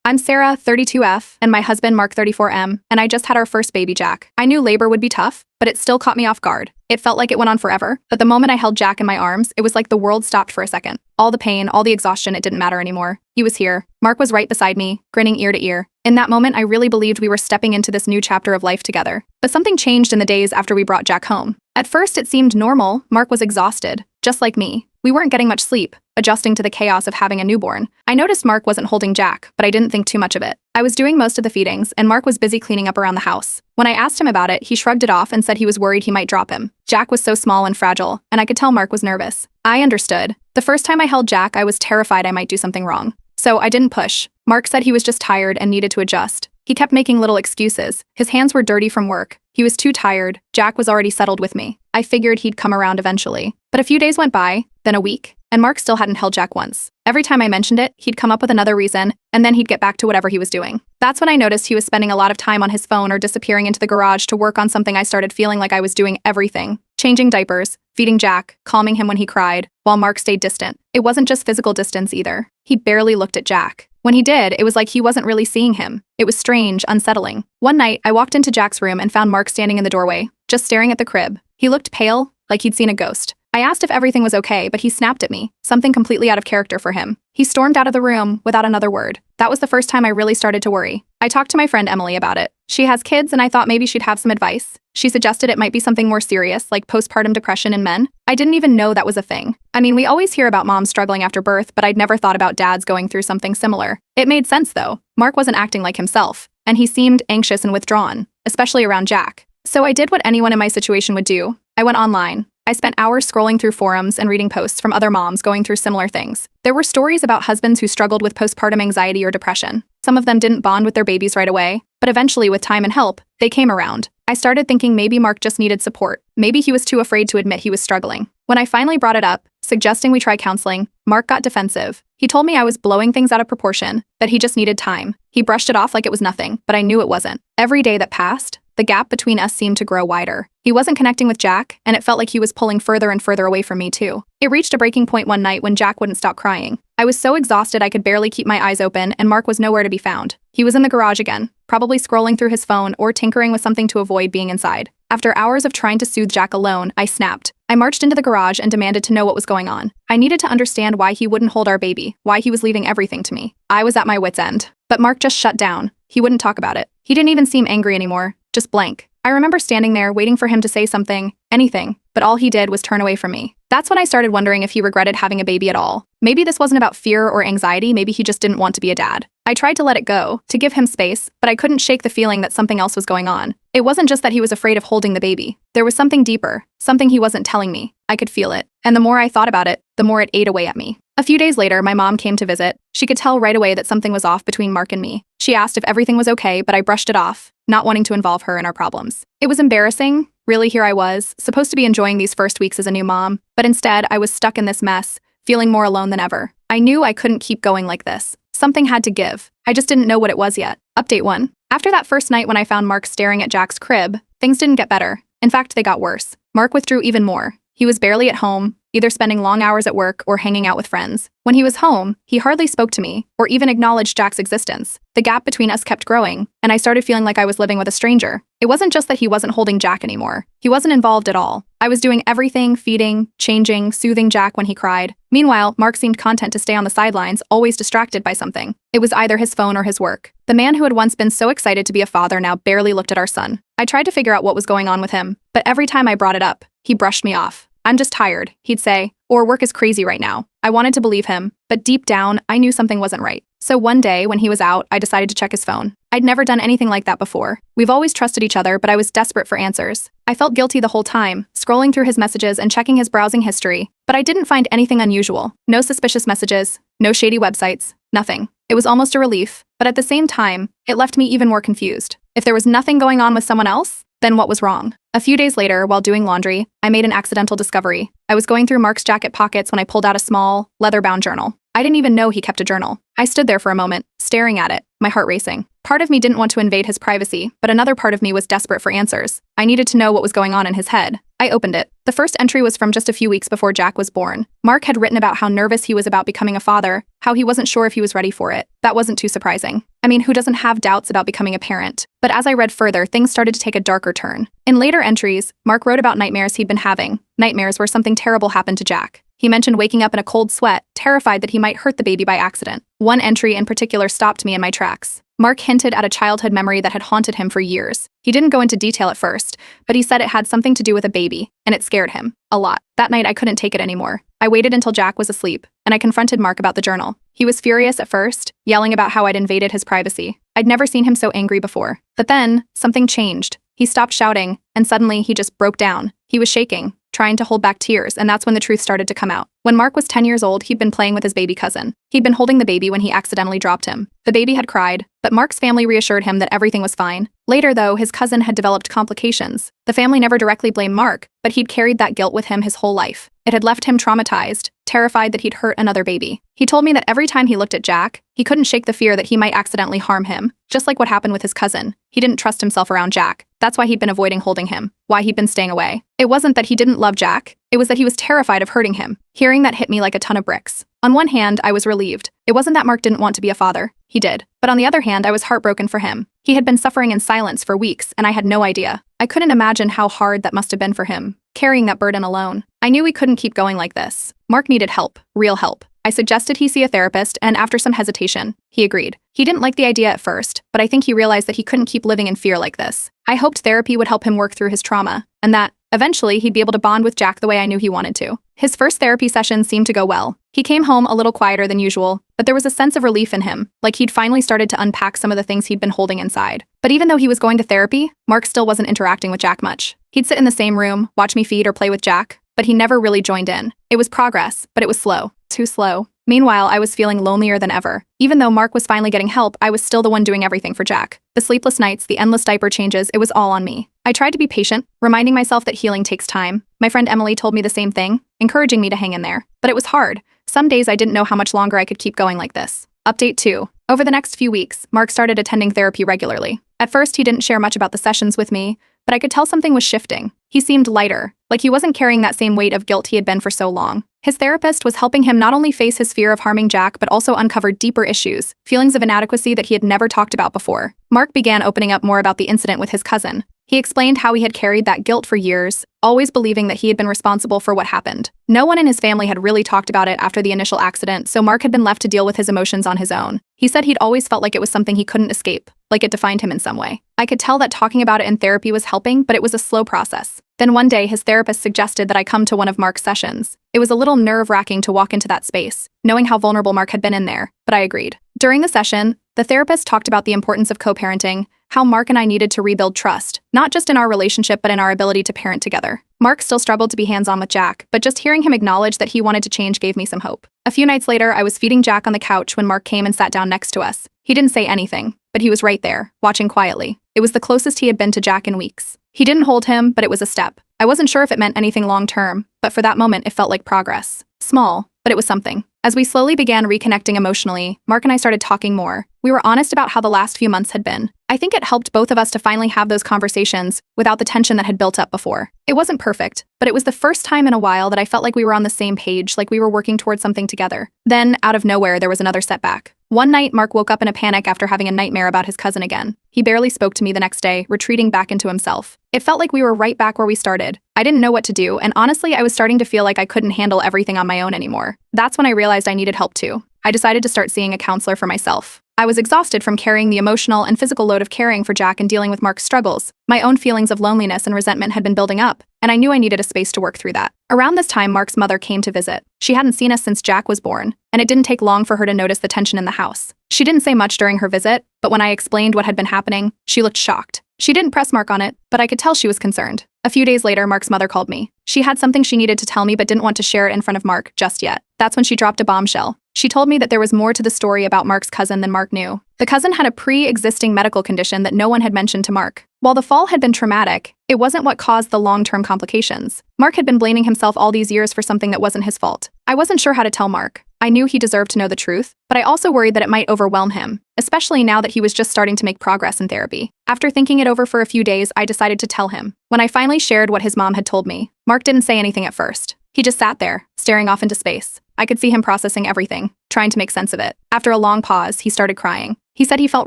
I'm Sarah, 32F, and my husband, Mark, 34M, and I just had our first baby, Jack. I knew labor would be tough, but it still caught me off guard. It felt like it went on forever, but the moment I held Jack in my arms, it was like the world stopped for a second. All the pain, all the exhaustion, it didn't matter anymore. He was here. Mark was right beside me, grinning ear to ear. In that moment, I really believed we were stepping into this new chapter of life together. But something changed in the days after we brought Jack home. At first, it seemed normal. Mark was exhausted, just like me. We weren't getting much sleep, adjusting to the chaos of having a newborn. I noticed Mark wasn't holding Jack, but I didn't think too much of it. I was doing most of the feedings, and Mark was busy cleaning up around the house. When I asked him about it, he shrugged it off and said he was worried he might drop him. Jack was so small and fragile, and I could tell Mark was nervous. I understood. The first time I held Jack, I was terrified I might do something wrong. So I didn't push. Mark said he was just tired and needed to adjust. He kept making little excuses. His hands were dirty from work. He was too tired. Jack was already settled with me. I figured he'd come around eventually. But a few days went by, then a week, and Mark still hadn't held Jack once. Every time I mentioned it, he'd come up with another reason, and then he'd get back to whatever he was doing. That's when I noticed he was spending a lot of time on his phone or disappearing into the garage to work on something. I started feeling like I was doing everything. Changing diapers, feeding Jack, calming him when he cried, while Mark stayed distant. It wasn't just physical distance either. He barely looked at Jack. When he did, it was like he wasn't really seeing him. It was strange, unsettling. One night, I walked into Jack's room and found Mark standing in the doorway, just staring at the crib. He looked pale, like he'd seen a ghost. I asked if everything was okay, but he snapped at me, something completely out of character for him. He stormed out of the room without another word. That was the first time I really started to worry. I talked to my friend Emily about it. She has kids, and I thought maybe she'd have some advice. She suggested it might be something more serious, like postpartum depression in men. I didn't even know that was a thing. I mean, we always hear about moms struggling after birth, but I'd never thought about dads going through something similar. It made sense, though. Mark wasn't acting like himself, and he seemed anxious and withdrawn, especially around Jack. So I did what anyone in my situation would do. I went online. I spent hours scrolling through forums and reading posts from other moms going through similar things. There were stories about husbands who struggled with postpartum anxiety or depression. Some of them didn't bond with their babies right away, but eventually, with time and help, they came around. I started thinking maybe Mark just needed support. Maybe he was too afraid to admit he was struggling. When I finally brought it up, suggesting we try counseling, Mark got defensive. He told me I was blowing things out of proportion, that he just needed time. He brushed it off like it was nothing, but I knew it wasn't. Every day that passed, the gap between us seemed to grow wider. He wasn't connecting with Jack, and it felt like he was pulling further and further away from me too. It reached a breaking point one night when Jack wouldn't stop crying. I was so exhausted I could barely keep my eyes open, and Mark was nowhere to be found. He was in the garage again, probably scrolling through his phone or tinkering with something to avoid being inside. After hours of trying to soothe Jack alone, I snapped. I marched into the garage and demanded to know what was going on. I needed to understand why he wouldn't hold our baby, why he was leaving everything to me. I was at my wit's end. But Mark just shut down. He wouldn't talk about it. He didn't even seem angry anymore, just blank. I remember standing there waiting for him to say something, anything, but all he did was turn away from me. That's when I started wondering if he regretted having a baby at all. Maybe this wasn't about fear or anxiety, maybe he just didn't want to be a dad. I tried to let it go, to give him space, but I couldn't shake the feeling that something else was going on. It wasn't just that he was afraid of holding the baby. There was something deeper, something he wasn't telling me. I could feel it, and the more I thought about it, the more it ate away at me. A few days later, my mom came to visit. She could tell right away that something was off between Mark and me. She asked if everything was okay, but I brushed it off, not wanting to involve her in our problems. It was embarrassing. Really, here I was, supposed to be enjoying these first weeks as a new mom, but instead I was stuck in this mess, feeling more alone than ever. I knew I couldn't keep going like this. Something had to give. I just didn't know what it was yet. Update 1. After that first night when I found Mark staring at Jack's crib, things didn't get better. In fact, they got worse. Mark withdrew even more. He was barely at home, either spending long hours at work or hanging out with friends. When he was home, he hardly spoke to me or even acknowledged Jack's existence. The gap between us kept growing, and I started feeling like I was living with a stranger. It wasn't just that he wasn't holding Jack anymore. He wasn't involved at all. I was doing everything, feeding, changing, soothing Jack when he cried. Meanwhile, Mark seemed content to stay on the sidelines, always distracted by something. It was either his phone or his work. The man who had once been so excited to be a father now barely looked at our son. I tried to figure out what was going on with him, but every time I brought it up, he brushed me off. "I'm just tired," he'd say, or "work is crazy right now." I wanted to believe him, but deep down, I knew something wasn't right. So one day, when he was out, I decided to check his phone. I'd never done anything like that before. We've always trusted each other, but I was desperate for answers. I felt guilty the whole time, scrolling through his messages and checking his browsing history, but I didn't find anything unusual. No suspicious messages, no shady websites, nothing. It was almost a relief, but at the same time, it left me even more confused. If there was nothing going on with someone else, then what was wrong? A few days later, while doing laundry, I made an accidental discovery. I was going through Mark's jacket pockets when I pulled out a small, leather-bound journal. I didn't even know he kept a journal. I stood there for a moment, staring at it, my heart racing. Part of me didn't want to invade his privacy, but another part of me was desperate for answers. I needed to know what was going on in his head. I opened it. The first entry was from just a few weeks before Jack was born. Mark had written about how nervous he was about becoming a father, how he wasn't sure if he was ready for it. That wasn't too surprising. I mean, who doesn't have doubts about becoming a parent? But as I read further, things started to take a darker turn. In later entries, Mark wrote about nightmares he'd been having, nightmares where something terrible happened to Jack. He mentioned waking up in a cold sweat, terrified that he might hurt the baby by accident. One entry in particular stopped me in my tracks. Mark hinted at a childhood memory that had haunted him for years. He didn't go into detail at first, but he said it had something to do with a baby, and it scared him. A lot. That night I couldn't take it anymore. I waited until Jack was asleep, and I confronted Mark about the journal. He was furious at first, yelling about how I'd invaded his privacy. I'd never seen him so angry before. But then, something changed. He stopped shouting, and suddenly he just broke down. He was shaking, trying to hold back tears, and that's when the truth started to come out. When Mark was 10 years old, he'd been playing with his baby cousin. He'd been holding the baby when he accidentally dropped him. The baby had cried, but Mark's family reassured him that everything was fine. Later, though, his cousin had developed complications. The family never directly blamed Mark, but he'd carried that guilt with him his whole life. It had left him traumatized, terrified that he'd hurt another baby. He told me that every time he looked at Jack, he couldn't shake the fear that he might accidentally harm him, just like what happened with his cousin. He didn't trust himself around Jack. That's why he'd been avoiding holding him, why he'd been staying away. It wasn't that he didn't love Jack, it was that he was terrified of hurting him. Hearing that hit me like a ton of bricks. On one hand, I was relieved. It wasn't that Mark didn't want to be a father. He did. But on the other hand, I was heartbroken for him. He had been suffering in silence for weeks, and I had no idea. I couldn't imagine how hard that must have been for him, carrying that burden alone. I knew we couldn't keep going like this. Mark needed help, real help. I suggested he see a therapist, and after some hesitation, he agreed. He didn't like the idea at first, but I think he realized that he couldn't keep living in fear like this. I hoped therapy would help him work through his trauma, and that, eventually, he'd be able to bond with Jack the way I knew he wanted to. His first therapy session seemed to go well. He came home a little quieter than usual, but there was a sense of relief in him, like he'd finally started to unpack some of the things he'd been holding inside. But even though he was going to therapy, Mark still wasn't interacting with Jack much. He'd sit in the same room, watch me feed or play with Jack, but he never really joined in. It was progress, but it was slow. Too slow. Meanwhile, I was feeling lonelier than ever. Even though Mark was finally getting help, I was still the one doing everything for Jack. The sleepless nights, the endless diaper changes, it was all on me. I tried to be patient, reminding myself that healing takes time. My friend Emily told me the same thing, encouraging me to hang in there. But it was hard. Some days I didn't know how much longer I could keep going like this. Update 2. Over the next few weeks, Mark started attending therapy regularly. At first, he didn't share much about the sessions with me, but I could tell something was shifting. He seemed lighter, like he wasn't carrying that same weight of guilt he had been for so long. His therapist was helping him not only face his fear of harming Jack, but also uncover deeper issues, feelings of inadequacy that he had never talked about before. Mark began opening up more about the incident with his cousin. He explained how he had carried that guilt for years, always believing that he had been responsible for what happened. No one in his family had really talked about it after the initial accident, so Mark had been left to deal with his emotions on his own. He said he'd always felt like it was something he couldn't escape, like it defined him in some way. I could tell that talking about it in therapy was helping, but it was a slow process. Then one day, his therapist suggested that I come to one of Mark's sessions. It was a little nerve-wracking to walk into that space, knowing how vulnerable Mark had been in there, but I agreed. During the session, the therapist talked about the importance of co-parenting, how Mark and I needed to rebuild trust, not just in our relationship but in our ability to parent together. Mark still struggled to be hands-on with Jack, but just hearing him acknowledge that he wanted to change gave me some hope. A few nights later, I was feeding Jack on the couch when Mark came and sat down next to us. He didn't say anything, but he was right there, watching quietly. It was the closest he had been to Jack in weeks. He didn't hold him, but it was a step. I wasn't sure if it meant anything long-term, but for that moment it felt like progress. Small, but it was something. As we slowly began reconnecting emotionally, Mark and I started talking more. We were honest about how the last few months had been. I think it helped both of us to finally have those conversations without the tension that had built up before. It wasn't perfect, but it was the first time in a while that I felt like we were on the same page, like we were working towards something together. Then, out of nowhere, there was another setback. One night, Mark woke up in a panic after having a nightmare about his cousin again. He barely spoke to me the next day, retreating back into himself. It felt like we were right back where we started. I didn't know what to do, and honestly, I was starting to feel like I couldn't handle everything on my own anymore. That's when I realized I needed help too. I decided to start seeing a counselor for myself. I was exhausted from carrying the emotional and physical load of caring for Jack and dealing with Mark's struggles. My own feelings of loneliness and resentment had been building up, and I knew I needed a space to work through that. Around this time, Mark's mother came to visit. She hadn't seen us since Jack was born, and it didn't take long for her to notice the tension in the house. She didn't say much during her visit, but when I explained what had been happening, she looked shocked. She didn't press Mark on it, but I could tell she was concerned. A few days later, Mark's mother called me. She had something she needed to tell me but didn't want to share it in front of Mark just yet. That's when she dropped a bombshell. She told me that there was more to the story about Mark's cousin than Mark knew. The cousin had a pre-existing medical condition that no one had mentioned to Mark. While the fall had been traumatic, it wasn't what caused the long-term complications. Mark had been blaming himself all these years for something that wasn't his fault. I wasn't sure how to tell Mark. I knew he deserved to know the truth, but I also worried that it might overwhelm him, especially now that he was just starting to make progress in therapy. After thinking it over for a few days, I decided to tell him. When I finally shared what his mom had told me, Mark didn't say anything at first. He just sat there, staring off into space. I could see him processing everything, trying to make sense of it. After a long pause, he started crying. He said he felt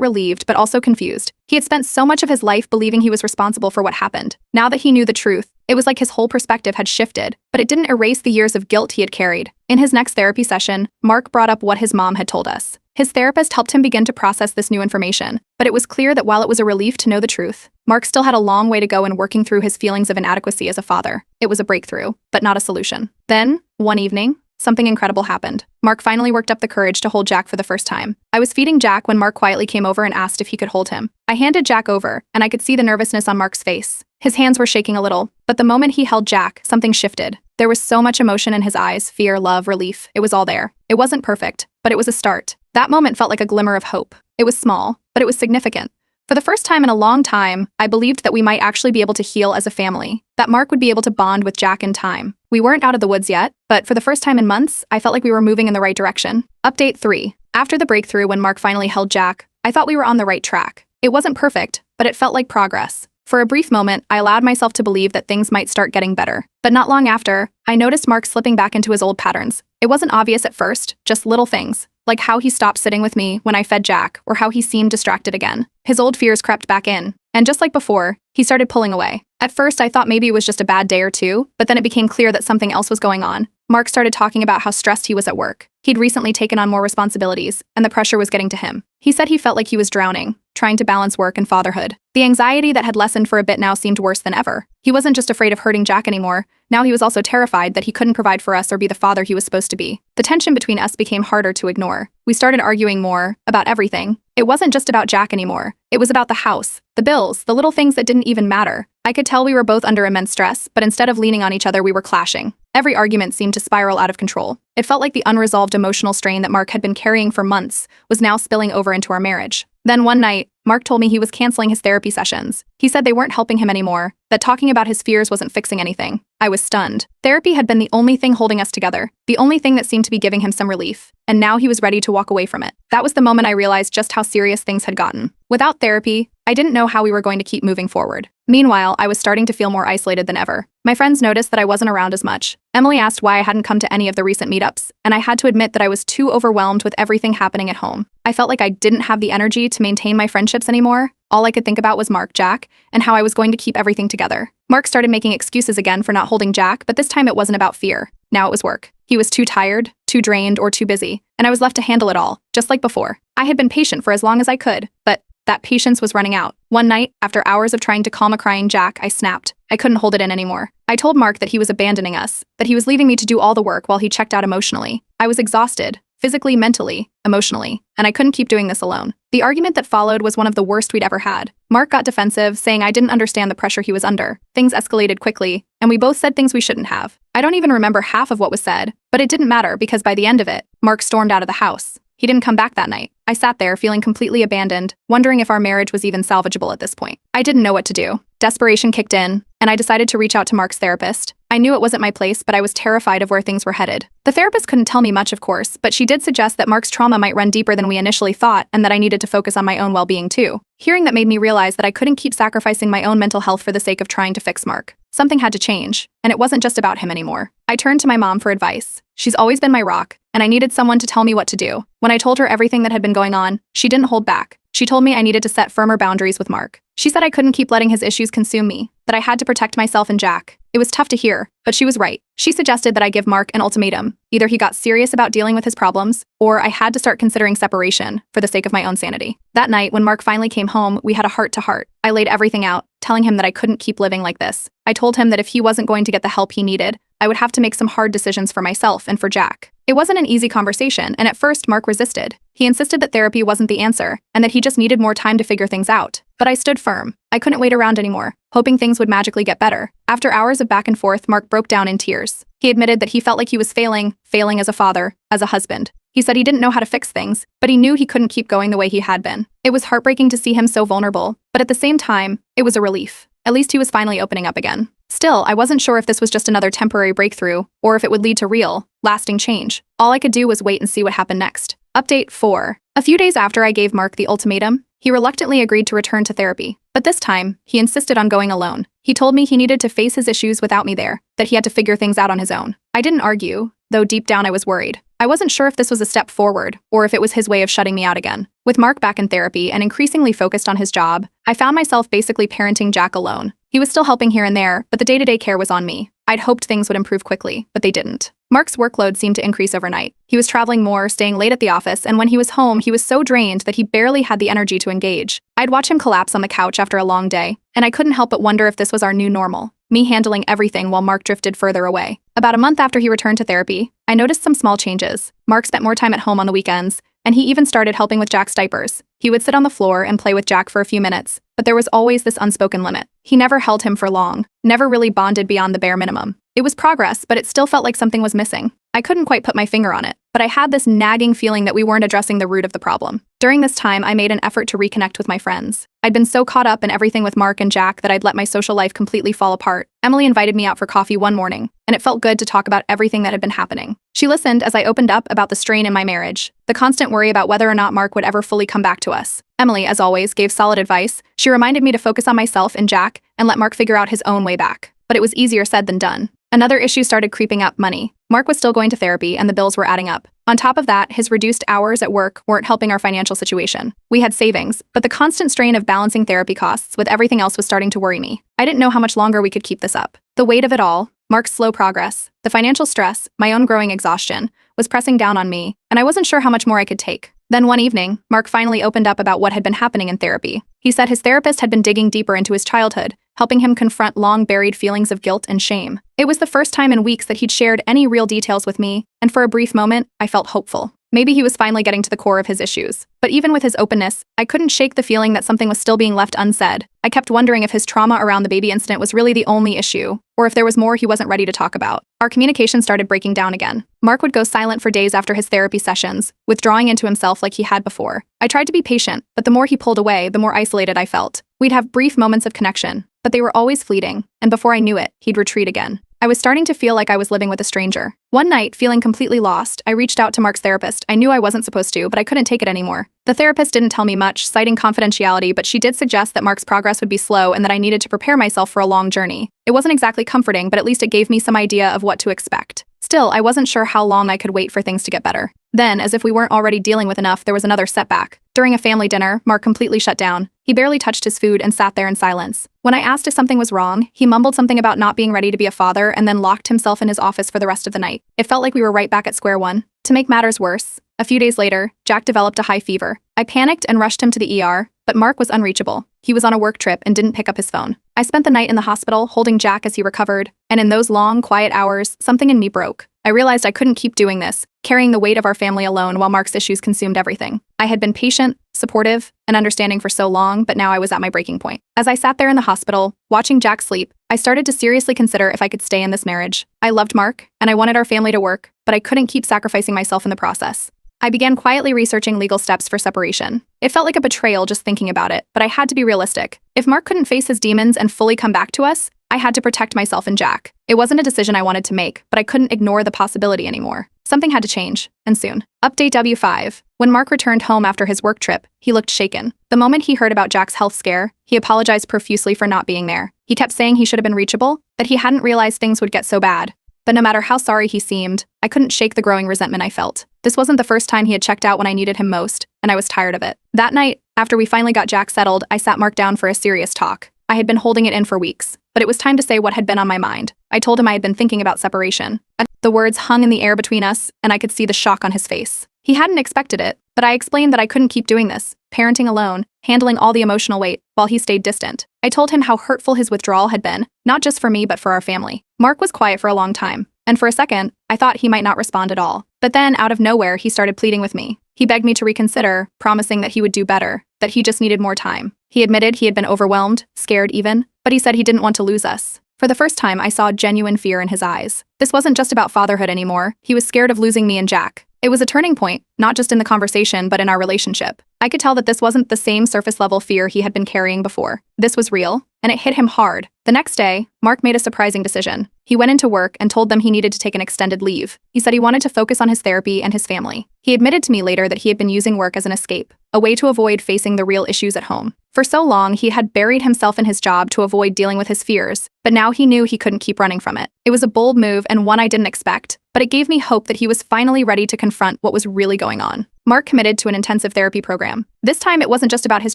relieved, but also confused. He had spent so much of his life believing he was responsible for what happened. Now that he knew the truth, it was like his whole perspective had shifted, but it didn't erase the years of guilt he had carried. In his next therapy session, Mark brought up what his mom had told us. His therapist helped him begin to process this new information, but it was clear that while it was a relief to know the truth, Mark still had a long way to go in working through his feelings of inadequacy as a father. It was a breakthrough, but not a solution. Then, one evening, something incredible happened. Mark finally worked up the courage to hold Jack for the first time. I was feeding Jack when Mark quietly came over and asked if he could hold him. I handed Jack over, and I could see the nervousness on Mark's face. His hands were shaking a little, but the moment he held Jack, something shifted. There was so much emotion in his eyes, fear, love, relief. It was all there. It wasn't perfect, but it was a start. That moment felt like a glimmer of hope. It was small, but it was significant. For the first time in a long time, I believed that we might actually be able to heal as a family, that Mark would be able to bond with Jack in time. We weren't out of the woods yet, but for the first time in months, I felt like we were moving in the right direction. Update 3. After the breakthrough when Mark finally held Jack, I thought we were on the right track. It wasn't perfect, but it felt like progress. For a brief moment, I allowed myself to believe that things might start getting better. But not long after, I noticed Mark slipping back into his old patterns. It wasn't obvious at first, just little things, like how he stopped sitting with me when I fed Jack, or how he seemed distracted again. His old fears crept back in, and just like before, he started pulling away. At first, I thought maybe it was just a bad day or two, but then it became clear that something else was going on. Mark started talking about how stressed he was at work. He'd recently taken on more responsibilities, and the pressure was getting to him. He said he felt like he was drowning, trying to balance work and fatherhood. The anxiety that had lessened for a bit now seemed worse than ever. He wasn't just afraid of hurting Jack anymore. Now he was also terrified that he couldn't provide for us or be the father he was supposed to be. The tension between us became harder to ignore. We started arguing more, about everything. It wasn't just about Jack anymore. It was about the house, the bills, the little things that didn't even matter. I could tell we were both under immense stress, but instead of leaning on each other, we were clashing. Every argument seemed to spiral out of control. It felt like the unresolved emotional strain that Mark had been carrying for months was now spilling over into our marriage. Then one night, Mark told me he was canceling his therapy sessions. He said they weren't helping him anymore, that talking about his fears wasn't fixing anything. I was stunned. Therapy had been the only thing holding us together, the only thing that seemed to be giving him some relief, and now he was ready to walk away from it. That was the moment I realized just how serious things had gotten. Without therapy, I didn't know how we were going to keep moving forward. Meanwhile, I was starting to feel more isolated than ever. My friends noticed that I wasn't around as much. Emily asked why I hadn't come to any of the recent meetups, and I had to admit that I was too overwhelmed with everything happening at home. I felt like I didn't have the energy to maintain my friendships anymore. All I could think about was Mark, Jack, and how I was going to keep everything together. Mark started making excuses again for not holding Jack, but this time it wasn't about fear. Now it was work. He was too tired, too drained, or too busy, and I was left to handle it all, just like before. I had been patient for as long as I could, but that patience was running out. One night, after hours of trying to calm a crying Jack, I snapped. I couldn't hold it in anymore. I told Mark that he was abandoning us, that he was leaving me to do all the work while he checked out emotionally. I was exhausted, physically, mentally, emotionally, and I couldn't keep doing this alone. The argument that followed was one of the worst we'd ever had. Mark got defensive, saying I didn't understand the pressure he was under. Things escalated quickly, and we both said things we shouldn't have. I don't even remember half of what was said, but it didn't matter because by the end of it, Mark stormed out of the house. He didn't come back that night. I sat there feeling completely abandoned, wondering if our marriage was even salvageable at this point. I didn't know what to do. Desperation kicked in, and I decided to reach out to Mark's therapist. I knew it wasn't my place, but I was terrified of where things were headed. The therapist couldn't tell me much, of course, but she did suggest that Mark's trauma might run deeper than we initially thought and that I needed to focus on my own well-being too. Hearing that made me realize that I couldn't keep sacrificing my own mental health for the sake of trying to fix Mark. Something had to change, and it wasn't just about him anymore. I turned to my mom for advice. She's always been my rock, and I needed someone to tell me what to do. When I told her everything that had been going on, she didn't hold back. She told me I needed to set firmer boundaries with Mark. She said I couldn't keep letting his issues consume me, that I had to protect myself and Jack. It was tough to hear, but she was right. She suggested that I give Mark an ultimatum. Either he got serious about dealing with his problems, or I had to start considering separation for the sake of my own sanity. That night, when Mark finally came home, we had a heart-to-heart. I laid everything out, telling him that I couldn't keep living like this. I told him that if he wasn't going to get the help he needed, I would have to make some hard decisions for myself and for Jack. It wasn't an easy conversation, and at first Mark resisted. He insisted that therapy wasn't the answer, and that he just needed more time to figure things out. But I stood firm. I couldn't wait around anymore, hoping things would magically get better. After hours of back and forth, Mark broke down in tears. He admitted that he felt like he was failing as a father, as a husband. He said he didn't know how to fix things, but he knew he couldn't keep going the way he had been. It was heartbreaking to see him so vulnerable, but at the same time, it was a relief. At least he was finally opening up again. Still, I wasn't sure if this was just another temporary breakthrough, or if it would lead to real, lasting change. All I could do was wait and see what happened next. Update 4. A few days after I gave Mark the ultimatum, he reluctantly agreed to return to therapy. But this time, he insisted on going alone. He told me he needed to face his issues without me there, that he had to figure things out on his own. I didn't argue, though deep down I was worried. I wasn't sure if this was a step forward, or if it was his way of shutting me out again. With Mark back in therapy and increasingly focused on his job, I found myself basically parenting Jack alone. He was still helping here and there, but the day-to-day care was on me. I'd hoped things would improve quickly, but they didn't. Mark's workload seemed to increase overnight. He was traveling more, staying late at the office, and when he was home, he was so drained that he barely had the energy to engage. I'd watch him collapse on the couch after a long day, and I couldn't help but wonder if this was our new normal, me handling everything while Mark drifted further away. About a month after he returned to therapy, I noticed some small changes. Mark spent more time at home on the weekends, and he even started helping with Jack's diapers. He would sit on the floor and play with Jack for a few minutes, but there was always this unspoken limit. He never held him for long, never really bonded beyond the bare minimum. It was progress, but it still felt like something was missing. I couldn't quite put my finger on it, but I had this nagging feeling that we weren't addressing the root of the problem. During this time, I made an effort to reconnect with my friends. I'd been so caught up in everything with Mark and Jack that I'd let my social life completely fall apart. Emily invited me out for coffee one morning, and it felt good to talk about everything that had been happening. She listened as I opened up about the strain in my marriage, the constant worry about whether or not Mark would ever fully come back to us. Emily, as always, gave solid advice. She reminded me to focus on myself and Jack and let Mark figure out his own way back. But it was easier said than done. Another issue started creeping up: money. Mark was still going to therapy and the bills were adding up. On top of that, his reduced hours at work weren't helping our financial situation. We had savings, but the constant strain of balancing therapy costs with everything else was starting to worry me. I didn't know how much longer we could keep this up. The weight of it all, Mark's slow progress, the financial stress, my own growing exhaustion, was pressing down on me, and I wasn't sure how much more I could take. Then one evening, Mark finally opened up about what had been happening in therapy. He said his therapist had been digging deeper into his childhood, helping him confront long-buried feelings of guilt and shame. It was the first time in weeks that he'd shared any real details with me, and for a brief moment, I felt hopeful. Maybe he was finally getting to the core of his issues. But even with his openness, I couldn't shake the feeling that something was still being left unsaid. I kept wondering if his trauma around the baby incident was really the only issue, or if there was more he wasn't ready to talk about. Our communication started breaking down again. Mark would go silent for days after his therapy sessions, withdrawing into himself like he had before. I tried to be patient, but the more he pulled away, the more isolated I felt. We'd have brief moments of connection, but they were always fleeting, and before I knew it, he'd retreat again. I was starting to feel like I was living with a stranger. One night, feeling completely lost, I reached out to Mark's therapist. I knew I wasn't supposed to, but I couldn't take it anymore. The therapist didn't tell me much, citing confidentiality, but she did suggest that Mark's progress would be slow and that I needed to prepare myself for a long journey. It wasn't exactly comforting, but at least it gave me some idea of what to expect. Still, I wasn't sure how long I could wait for things to get better. Then, as if we weren't already dealing with enough, there was another setback. During a family dinner, Mark completely shut down. He barely touched his food and sat there in silence. When I asked if something was wrong, he mumbled something about not being ready to be a father and then locked himself in his office for the rest of the night. It felt like we were right back at square one. To make matters worse, a few days later, Jack developed a high fever. I panicked and rushed him to the ER, but Mark was unreachable. He was on a work trip and didn't pick up his phone. I spent the night in the hospital holding Jack as he recovered, and in those long, quiet hours, something in me broke. I realized I couldn't keep doing this, carrying the weight of our family alone while Mark's issues consumed everything. I had been patient, supportive, and understanding for so long, but now I was at my breaking point. As I sat there in the hospital, watching Jack sleep, I started to seriously consider if I could stay in this marriage. I loved Mark, and I wanted our family to work, but I couldn't keep sacrificing myself in the process. I began quietly researching legal steps for separation. It felt like a betrayal just thinking about it, but I had to be realistic. If Mark couldn't face his demons and fully come back to us, I had to protect myself and Jack. It wasn't a decision I wanted to make, but I couldn't ignore the possibility anymore. Something had to change, and soon. Update W5. When Mark returned home after his work trip, he looked shaken. The moment he heard about Jack's health scare, he apologized profusely for not being there. He kept saying he should have been reachable, that he hadn't realized things would get so bad. But no matter how sorry he seemed, I couldn't shake the growing resentment I felt. This wasn't the first time he had checked out when I needed him most, and I was tired of it. That night, after we finally got Jack settled, I sat Mark down for a serious talk. I had been holding it in for weeks, but it was time to say what had been on my mind. I told him I had been thinking about separation. The words hung in the air between us, and I could see the shock on his face. He hadn't expected it, but I explained that I couldn't keep doing this, parenting alone, handling all the emotional weight, while he stayed distant. I told him how hurtful his withdrawal had been, not just for me but for our family. Mark was quiet for a long time, and for a second, I thought he might not respond at all. But then, out of nowhere, he started pleading with me. He begged me to reconsider, promising that he would do better, that he just needed more time. He admitted he had been overwhelmed, scared even, but he said he didn't want to lose us. For the first time, I saw genuine fear in his eyes. This wasn't just about fatherhood anymore. He was scared of losing me and Jack. It was a turning point, not just in the conversation, but in our relationship. I could tell that this wasn't the same surface level fear he had been carrying before. This was real, and it hit him hard. The next day, Mark made a surprising decision. He went into work and told them he needed to take an extended leave. He said he wanted to focus on his therapy and his family. He admitted to me later that he had been using work as an escape, a way to avoid facing the real issues at home. For so long, he had buried himself in his job to avoid dealing with his fears, but now he knew he couldn't keep running from it. It was a bold move and one I didn't expect, but it gave me hope that he was finally ready to confront what was really going on. Mark committed to an intensive therapy program. This time, it wasn't just about his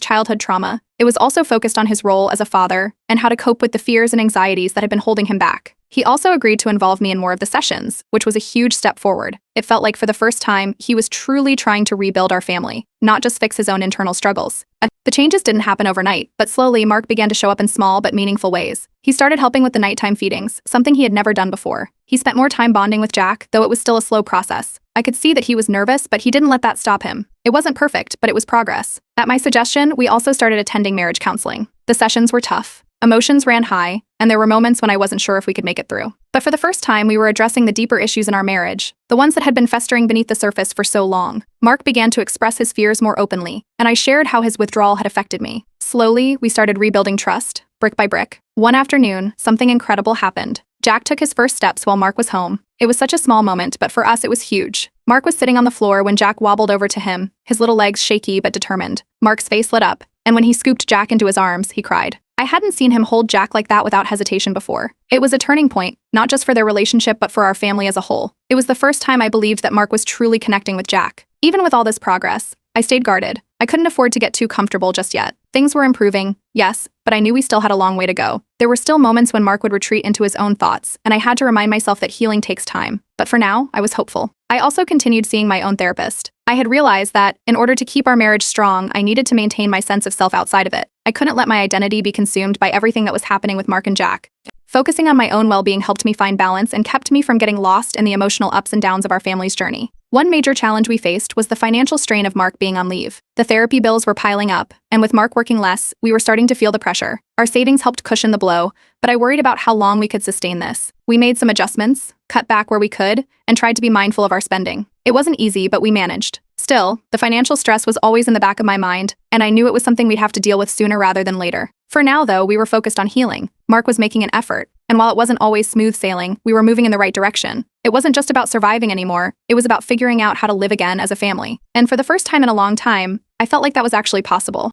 childhood trauma. It was also focused on his role as a father and how to cope with the fears and anxieties that had been holding him back. He also agreed to involve me in more of the sessions, which was a huge step forward. It felt like for the first time, he was truly trying to rebuild our family, not just fix his own internal struggles. The changes didn't happen overnight, but slowly Mark began to show up in small but meaningful ways. He started helping with the nighttime feedings, something he had never done before. He spent more time bonding with Jack, though it was still a slow process. I could see that he was nervous, but he didn't let that stop him. It wasn't perfect, but it was progress. At my suggestion, we also started attending marriage counseling. The sessions were tough. Emotions ran high, and there were moments when I wasn't sure if we could make it through. But for the first time, we were addressing the deeper issues in our marriage, the ones that had been festering beneath the surface for so long. Mark began to express his fears more openly, and I shared how his withdrawal had affected me. Slowly, we started rebuilding trust, brick by brick. One afternoon, something incredible happened. Jack took his first steps while Mark was home. It was such a small moment, but for us it was huge. Mark was sitting on the floor when Jack wobbled over to him, his little legs shaky but determined. Mark's face lit up, and when he scooped Jack into his arms, he cried. I hadn't seen him hold Jack like that without hesitation before. It was a turning point, not just for their relationship but for our family as a whole. It was the first time I believed that Mark was truly connecting with Jack. Even with all this progress, I stayed guarded. I couldn't afford to get too comfortable just yet. Things were improving, yes, but I knew we still had a long way to go. There were still moments when Mark would retreat into his own thoughts, and I had to remind myself that healing takes time. But for now, I was hopeful. I also continued seeing my own therapist. I had realized that, in order to keep our marriage strong, I needed to maintain my sense of self outside of it. I couldn't let my identity be consumed by everything that was happening with Mark and Jack. Focusing on my own well-being helped me find balance and kept me from getting lost in the emotional ups and downs of our family's journey. One major challenge we faced was the financial strain of Mark being on leave. The therapy bills were piling up, and with Mark working less, we were starting to feel the pressure. Our savings helped cushion the blow, but I worried about how long we could sustain this. We made some adjustments, cut back where we could, and tried to be mindful of our spending. It wasn't easy, but we managed. Still, the financial stress was always in the back of my mind, and I knew it was something we'd have to deal with sooner rather than later. For now, though, we were focused on healing. Mark was making an effort, and while it wasn't always smooth sailing, we were moving in the right direction. It wasn't just about surviving anymore, it was about figuring out how to live again as a family. And for the first time in a long time, I felt like that was actually possible.